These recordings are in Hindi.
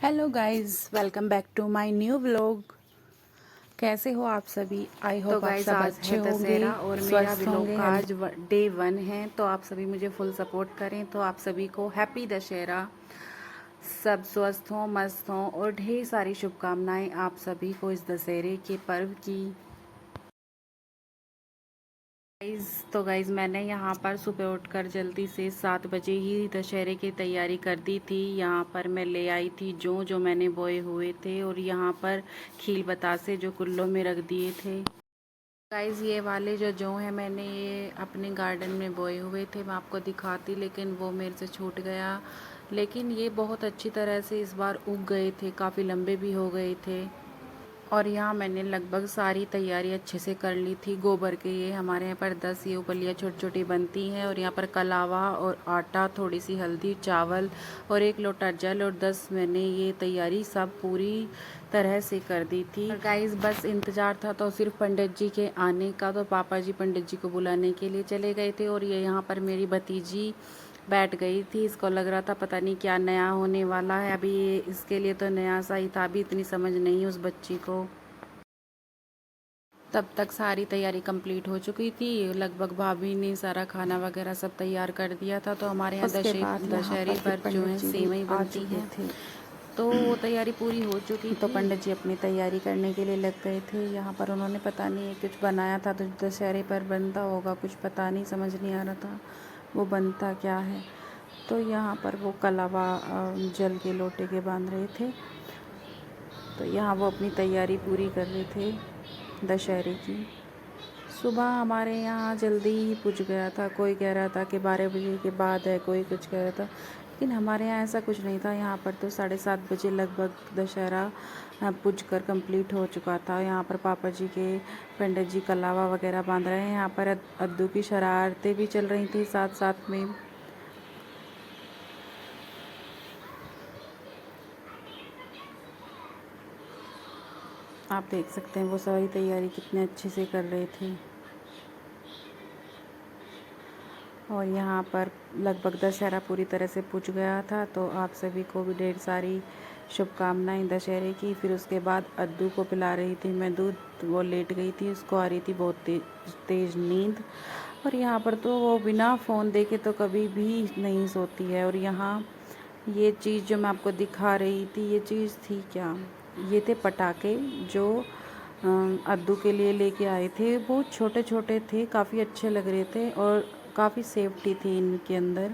Hello guys, welcome back to my new vlog. कैसे हो आप सभी? आई तो होप आप गाइज सब आज अच्छे है होंगे, दशहरा और मेरा स्वस्थ व्लॉग होंगे, का हेल्दी। आज डे 1 है। तो आप सभी मुझे फुल सपोर्ट करें। तो आप सभी को हैप्पी दशहरा। सब स्वस्थ हों, मस्त हों और ढेर सारी शुभकामनाएं आप सभी को इस दशहरे के पर्व की। तो गाइज़ मैंने यहाँ पर सुबह उठकर जल्दी से 7 बजे ही दशहरे की तैयारी कर दी थी। यहाँ पर मैं ले आई थी जो मैंने बोए हुए थे और यहाँ पर खील बतासे जो कुल्लों में रख दिए थे। गाइज़ ये वाले जो है मैंने ये अपने गार्डन में बोए हुए थे, मैं आपको दिखाती लेकिन वो मेरे से छूट गया। लेकिन ये बहुत अच्छी तरह से इस बार उग गए थे, काफ़ी लंबे भी हो गए थे। और यहाँ मैंने लगभग सारी तैयारी अच्छे से कर ली थी। गोबर के ये हमारे यहाँ पर 10 ये उपलियाँ छोटी छोटी बनती हैं और यहाँ पर कलावा और आटा, थोड़ी सी हल्दी, चावल और 1 लोटा जल और 10 मैंने ये तैयारी सब पूरी तरह से कर दी थी। और गाइस बस इंतज़ार था तो सिर्फ पंडित जी के आने का। तो पापा जी पंडित जी को बुलाने के लिए चले गए थे और ये यहाँ पर मेरी भतीजी बैठ गई थी। इसको लग रहा था पता नहीं क्या नया होने वाला है। अभी ये इसके लिए तो नया सा ही था, अभी इतनी समझ नहीं उस बच्ची को। तब तक सारी तैयारी कंप्लीट हो चुकी थी। लगभग भाभी ने सारा खाना वगैरह सब तैयार कर दिया था। तो हमारे यहाँ उसके बाद यहाँ दशहरे पर जो पंडित है जी भी सेवई आ बनती चुके है। थे। तो वो तैयारी पूरी हो चुकी तो थी। पंडित जी अपनी तैयारी करने के लिए लग गए थे। यहाँ पर उन्होंने पता नहीं कुछ बनाया था, तो दशहरे पर बनता होगा कुछ, पता नहीं, समझ नहीं आ रहा था वो बनता क्या है। तो यहाँ पर वो कलावा जल के लोटे के बांध रहे थे। तो यहाँ वो अपनी तैयारी पूरी कर रहे थे दशहरे की। सुबह हमारे यहाँ जल्दी ही पुज गया था। कोई कह रहा था कि 12 बजे के बाद है, कोई कुछ कह रहा था, लेकिन हमारे यहाँ ऐसा कुछ नहीं था। यहाँ पर तो 7:30 बजे लगभग दशहरा पुज कर कंप्लीट हो चुका था। यहाँ पर पापा जी के पंडित जी कलावा वगैरह बांध रहे हैं। यहाँ पर अद्दू की शरारतें भी चल रही थी साथ साथ में। आप देख सकते हैं वो सारी तैयारी कितने अच्छे से कर रहे थे। और यहाँ पर लगभग दशहरा पूरी तरह से पुज गया था। तो आप सभी को भी ढेर सारी शुभकामनाएं दशहरे की। फिर उसके बाद अद्दू को पिला रही थी मैं दूध, वो लेट गई थी, उसको आ रही थी बहुत तेज़ नींद। और यहाँ पर तो वो बिना फ़ोन देखे तो कभी भी नहीं सोती है। और यहाँ ये चीज़ जो मैं आपको दिखा रही थी, ये चीज़ थी क्या, ये थे पटाखे जो अद्दू के लिए लेके आए थे। वो छोटे छोटे थे, काफ़ी अच्छे लग रहे थे और काफ़ी सेफ्टी थी इनके अंदर।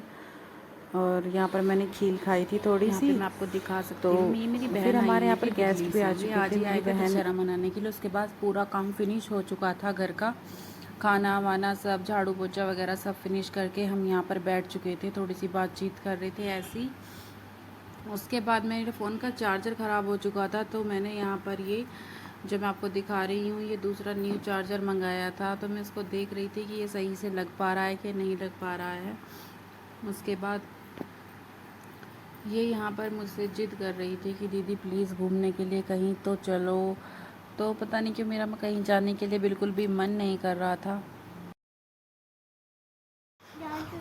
और यहाँ पर मैंने खील खाई थी थोड़ी सी। मैं आपको दिखा तो सकती हूँ। ये मेरी फिर बहन आई हमारे हुई यहाँ थी पर गेस्ट दिल्ली भी से, आ ये चुके आज थे। ही मेरी आए थे बहन, दशहरा मनाने के लिए। उसके बाद पूरा काम फिनिश हो चुका था घर का। खाना वाना सब झाड़ू पोछा वगैरह सब फिनिश करके हम यहाँ पर बैठ चुके थे, थोड़ी सी बातचीत कर रहे थे ऐसी। उसके बाद मेरे फ़ोन का चार्जर ख़राब हो चुका था। तो मैंने यहाँ पर ये जो मैं आपको दिखा रही हूँ, ये दूसरा न्यू चार्जर मंगाया था। तो मैं इसको देख रही थी कि ये सही से लग पा रहा है कि नहीं लग पा रहा है। उसके बाद ये यहाँ पर मुझसे ज़िद कर रही थी कि दीदी प्लीज़ घूमने के लिए कहीं तो चलो। तो पता नहीं क्यों मेरा कहीं जाने के लिए बिल्कुल भी मन नहीं कर रहा था।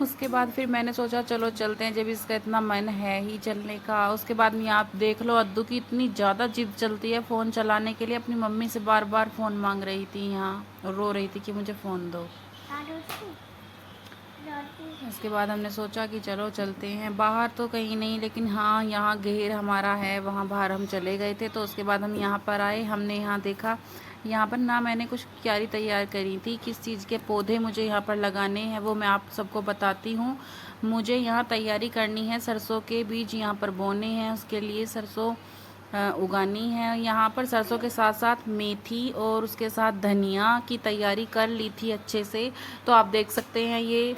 उसके बाद फिर मैंने सोचा चलो चलते हैं, जब इसका इतना मन है ही चलने का। उसके बाद में आप देख लो अद्दू की इतनी ज़्यादा जिद चलती है फ़ोन चलाने के लिए। अपनी मम्मी से बार बार फ़ोन मांग रही थी यहाँ और रो रही थी कि मुझे फ़ोन दो। उसके बाद हमने सोचा कि चलो चलते हैं बाहर, तो कहीं नहीं, लेकिन हाँ यहाँ घेर हमारा है, वहाँ बाहर हम चले गए थे। तो उसके बाद हम यहाँ पर आए, हमने यहाँ देखा, यहाँ पर ना मैंने कुछ क्यारी तैयार करी थी। किस चीज़ के पौधे मुझे यहाँ पर लगाने हैं वो मैं आप सबको बताती हूँ। मुझे यहाँ तैयारी करनी है, सरसों के बीज यहाँ पर बोने हैं, उसके लिए सरसों उगानी है। यहाँ पर सरसों के साथ साथ मेथी और उसके साथ धनिया की तैयारी कर ली थी अच्छे से। तो आप देख सकते हैं ये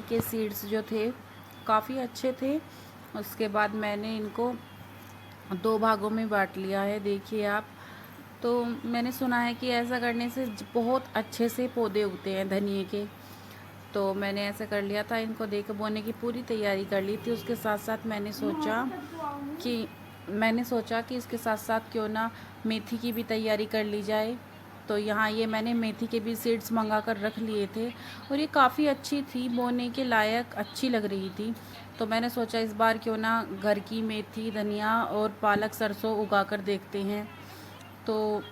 के सीड्स जो थे काफ़ी अच्छे थे। उसके बाद मैंने इनको 2 भागों में बांट लिया है, देखिए आप। तो मैंने सुना है कि ऐसा करने से बहुत अच्छे से पौधे उगते हैं धनिए के। तो मैंने ऐसा कर लिया था, इनको देकर बोने की पूरी तैयारी कर ली थी। उसके साथ साथ मैंने सोचा कि इसके साथ साथ क्यों ना मेथी की भी तैयारी कर ली जाए। तो यहाँ ये मैंने मेथी के भी सीड्स मंगा कर रख लिए थे और ये काफ़ी अच्छी थी, बोने के लायक अच्छी लग रही थी। तो मैंने सोचा इस बार क्यों ना घर की मेथी, धनिया और पालक, सरसों उगा कर देखते हैं। तो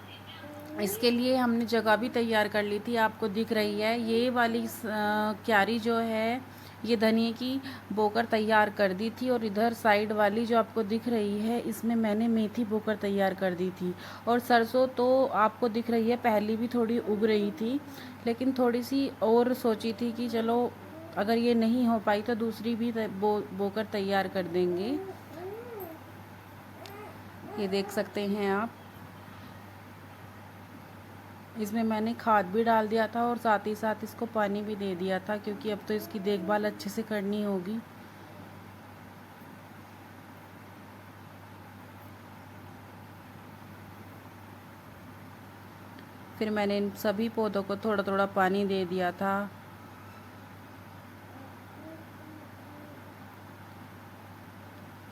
इसके लिए हमने जगह भी तैयार कर ली थी, आपको दिख रही है। ये वाली क्यारी जो है ये धनिए की बोकर तैयार कर दी थी और इधर साइड वाली जो आपको दिख रही है इसमें मैंने मेथी बोकर तैयार कर दी थी। और सरसों तो आपको दिख रही है पहली भी थोड़ी उग रही थी, लेकिन थोड़ी सी और सोची थी कि चलो अगर ये नहीं हो पाई तो दूसरी भी बोकर तैयार कर देंगे। ये देख सकते हैं आप, इसमें मैंने खाद भी डाल दिया था और साथ ही साथ इसको पानी भी दे दिया था, क्योंकि अब तो इसकी देखभाल अच्छे से करनी होगी। फिर मैंने इन सभी पौधों को थोड़ा थोड़ा पानी दे दिया था।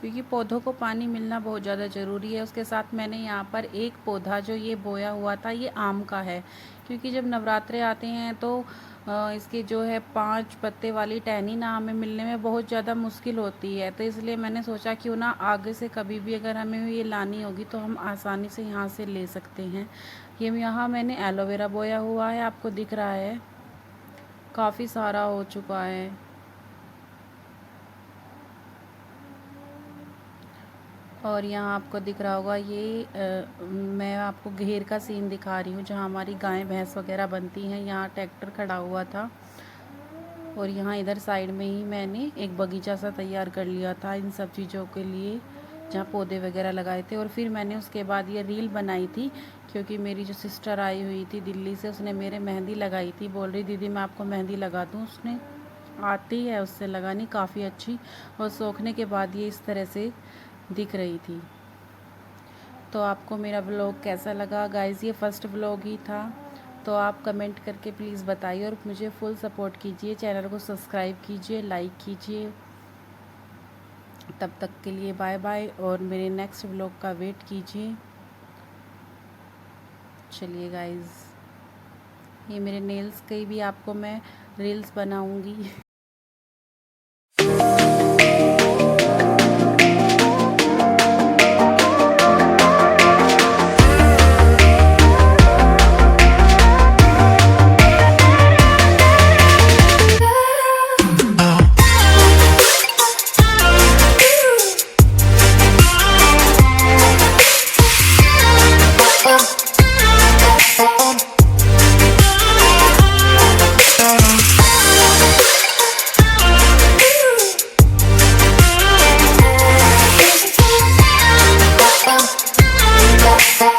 क्योंकि पौधों को पानी मिलना बहुत ज़्यादा ज़रूरी है। उसके साथ मैंने यहाँ पर एक पौधा जो ये बोया हुआ था ये आम का है, क्योंकि जब नवरात्रे आते हैं तो इसके जो है 5 पत्ते वाली टहनी ना हमें मिलने में बहुत ज़्यादा मुश्किल होती है। तो इसलिए मैंने सोचा क्यों ना आगे से कभी भी अगर हमें ये लानी होगी तो हम आसानी से यहाँ से ले सकते हैं। ये यहाँ मैंने एलोवेरा बोया हुआ है, आपको दिख रहा है काफ़ी सारा हो चुका है। और यहाँ आपको दिख रहा होगा ये मैं आपको घेर का सीन दिखा रही हूँ जहाँ हमारी गाय भैंस वगैरह बनती हैं। यहाँ ट्रैक्टर खड़ा हुआ था और यहाँ इधर साइड में ही मैंने एक बगीचा सा तैयार कर लिया था इन सब चीज़ों के लिए, जहाँ पौधे वगैरह लगाए थे। और फिर मैंने उसके बाद ये रील बनाई थी, क्योंकि मेरी जो सिस्टर आई हुई थी दिल्ली से, उसने मेरे मेहंदी लगाई थी। बोल रही दीदी मैं आपको मेहंदी लगा दूँ, उसने आती है उससे लगानी काफ़ी अच्छी, और सूखने के बाद ये इस तरह से दिख रही थी। तो आपको मेरा व्लॉग कैसा लगा गाइज़? ये फर्स्ट व्लॉग ही था, तो आप कमेंट करके प्लीज़ बताइए और मुझे फुल सपोर्ट कीजिए। चैनल को सब्सक्राइब कीजिए, लाइक कीजिए। तब तक के लिए बाय बाय और मेरे नेक्स्ट व्लॉग का वेट कीजिए। चलिए गाइज़, ये मेरे नेल्स की भी आपको मैं रील्स बनाऊंगी।